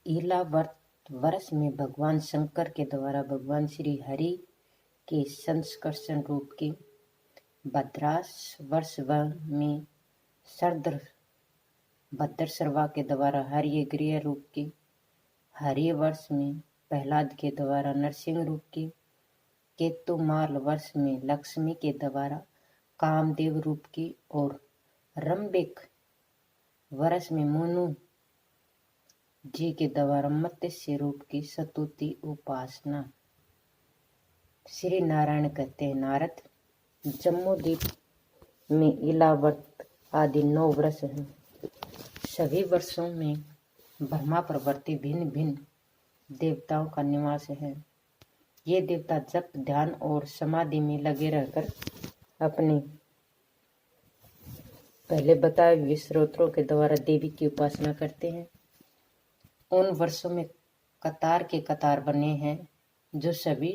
ईला वर्ष में भगवान शंकर के द्वारा भगवान श्री हरि के संस्कर्षण रूप की, भद्रास वर्ष में शरद भद्रसर्वा के द्वारा हरिगृह रूप की, हरि वर्ष में प्रहलाद के द्वारा नरसिंह रूप की, केतुमाल वर्ष में लक्ष्मी के द्वारा कामदेव रूप की और रंबिक वर्ष में मुनु जी के द्वारा मत्स्य रूप की स्तुति उपासना। श्री नारायण कहते हैं, नारद, जम्मू द्वीप में इलावर्त आदि 9 वर्ष हैं। सभी वर्षों में ब्रह्मा प्रवर्ती भिन्न भिन्न देवताओं का निवास है। ये देवता जप, ध्यान और समाधि में लगे रहकर अपने पहले बताए हुए स्रोतों के द्वारा देवी की उपासना करते हैं। उन वर्षों में कतार के कतार बने हैं, जो सभी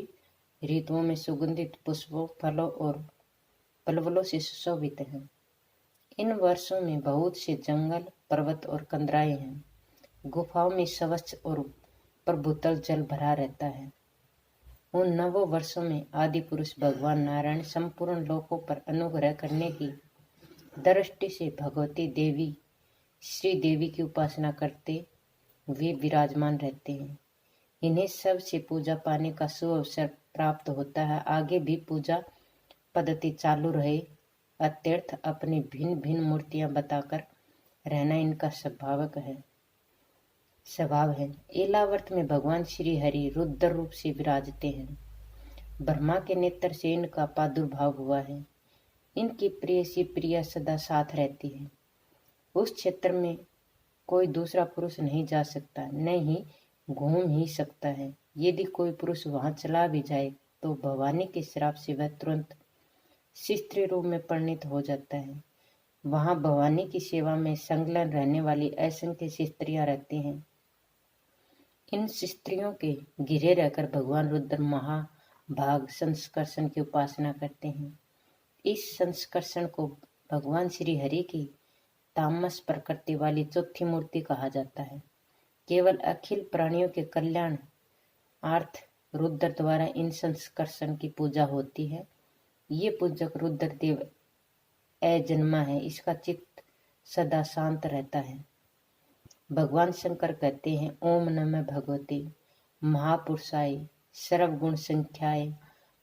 ऋतुओं में सुगंधित पुष्पों, फलों और पलवलों से सुशोभित हैं। इन वर्षों में बहुत से जंगल, पर्वत और कंदराए हैं। गुफाओं में स्वच्छ और प्रभुतल जल भरा रहता है। उन 9 वर्षों में आदि पुरुष भगवान नारायण संपूर्ण लोकों पर अनुग्रह करने की दृष्टि से भगवती देवी श्री देवी की उपासना करते वे विराजमान रहते हैं। इन्हें सबसे पूजा पाने का सुअवसर प्राप्त होता है। आगे भी पूजा पद्धति चालू रहे। अत्यर्थ अपनी भिन्न भिन्न मूर्तियां बताकर रहना इनका स्वभाव है। एलावर्त में भगवान श्री हरि रुद्र रूप से विराजते हैं। ब्रह्मा के नेत्र से इनका प्रादुर्भाव हुआ है। इनकी प्रिय सी प्रिया सदा साथ रहती है। उस क्षेत्र में कोई दूसरा पुरुष नहीं जा सकता, न ही घूम ही सकता है। यदि कोई पुरुष वहां चला भी जाए तो भवानी के श्राप से वह तुरंत स्त्री रूप में परिणित हो जाता है। वहां भवानी की सेवा में संलग्न रहने वाली असंख्य स्त्रियां रहती हैं। इन स्त्रियों के घिरे रहकर भगवान रुद्र महाभाग संस्कर्षण की उपासना करते हैं। इस संस्कर्षण को भगवान श्री हरि की तामस प्रकृति वाली चौथी मूर्ति कहा जाता है। केवल अखिल प्राणियों के कल्याण अर्थ रुद्र द्वारा इन संस्कर्षण की पूजा होती है। ये पूजक रुद्र देव अजन्मा है। इसका चित्त सदा शांत रहता है। भगवान शंकर कहते हैं, ओम नमः भगवते महापुरुषाय सर्वगुण संख्याय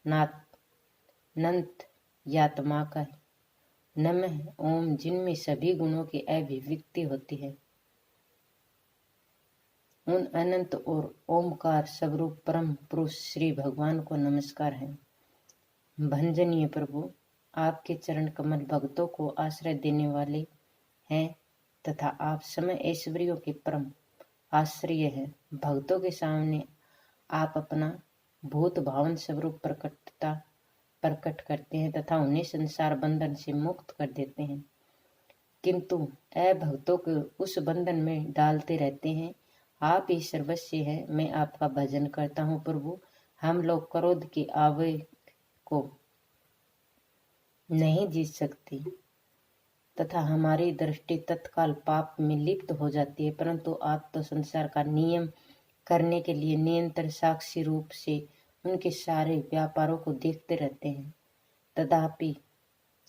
नाथ यात्माकाय नमः। ओम, जिनमें सभी गुणों की अभिव्यक्ति होती है, उन अनंत और ओमकार स्वरूप परम पुरुष श्री भगवान को नमस्कार है। भंजनीय प्रभु, आपके चरण कमल भक्तों को आश्रय देने वाले हैं तथा आप समय ऐश्वर्यों के परम आश्रय हैं। भक्तों के सामने आप अपना भूत भावन स्वरूप प्रकट करते हैं तथा उन्हें संसार बंधन से मुक्त कर देते हैं, किंतु अभक्तों को उस बंधन में डालते रहते हैं। आप ही सर्वस्व हैं। मैं आपका भजन करता हूँ प्रभु। हम लोग क्रोध की आवेग को नहीं जीत सकते तथा हमारी दृष्टि तत्काल पाप में लिप्त हो जाती है, परंतु आप तो संसार का नियम करने के लिए निरंतर साक्षी रूप से उनके सारे व्यापारों को देखते रहते हैं। तथापि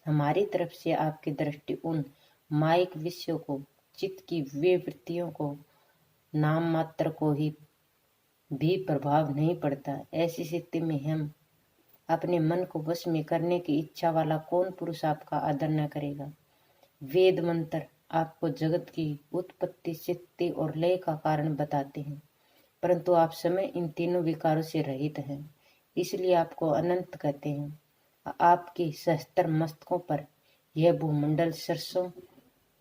हमारी तरफ से आपकी दृष्टि उन मायिक विषयों को, चित्त की वे वृत्तियों को, नाम मात्र को ही भी प्रभाव नहीं पड़ता। ऐसी स्थिति में हम अपने मन को वश में करने की इच्छा वाला कौन पुरुष आपका आदर न करेगा। वेद मंत्र आपको जगत की उत्पत्ति, स्थिति और लय का कारण बताते हैं, परंतु आप समय इन तीनों विकारों से रहित हैं, इसलिए आपको अनंत कहते हैं। आपके सहस्त्र मस्तकों पर यह भूमंडल सरसों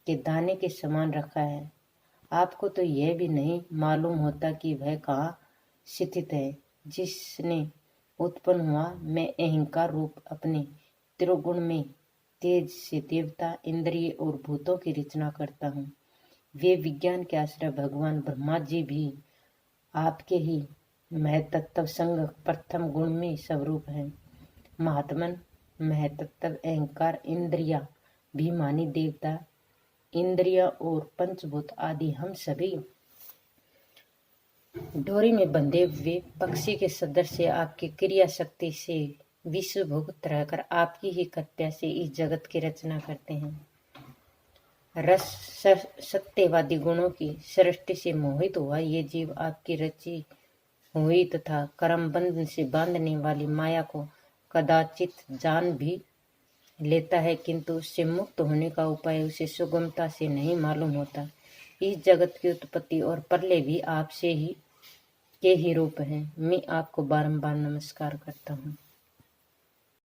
के दाने के समान रखा है। आपको तो यह भी नहीं मालूम होता कि वह कहाँ स्थित है। जिसने उत्पन्न हुआ, मैं अहंकार रूप अपने त्रिगुण में तेज से देवता, इंद्रिय और भूतों की रचना करता हूँ। वे विज्ञान के आश्रय भगवान ब्रह्मा जी भी आपके ही महतत्व संग प्रथम गुण में स्वरूप है। महात्मन, महतत्व, अहंकार, इंद्रिया, भीमानी देवता, इंद्रिया और पंचभूत आदि हम सभी डोरी में बंधे हुए पक्षी के सदृश आपकी क्रिया शक्ति से विश्व भुगत रहकर आपकी ही कृपा से इस जगत की रचना करते हैं। रस सत्यवादी गुणों की सृष्टि से मोहित हुआ ये जीव आपकी रची हुई तथा कर्म बंधन से बांधने वाली माया को कदाचित जान भी लेता है, किंतु उससे मुक्त होने का उपाय उसे सुगमता से नहीं मालूम होता। इस जगत की उत्पत्ति और प्रलय भी आपसे ही के ही रूप हैं। मैं आपको बारंबार नमस्कार करता हूँ।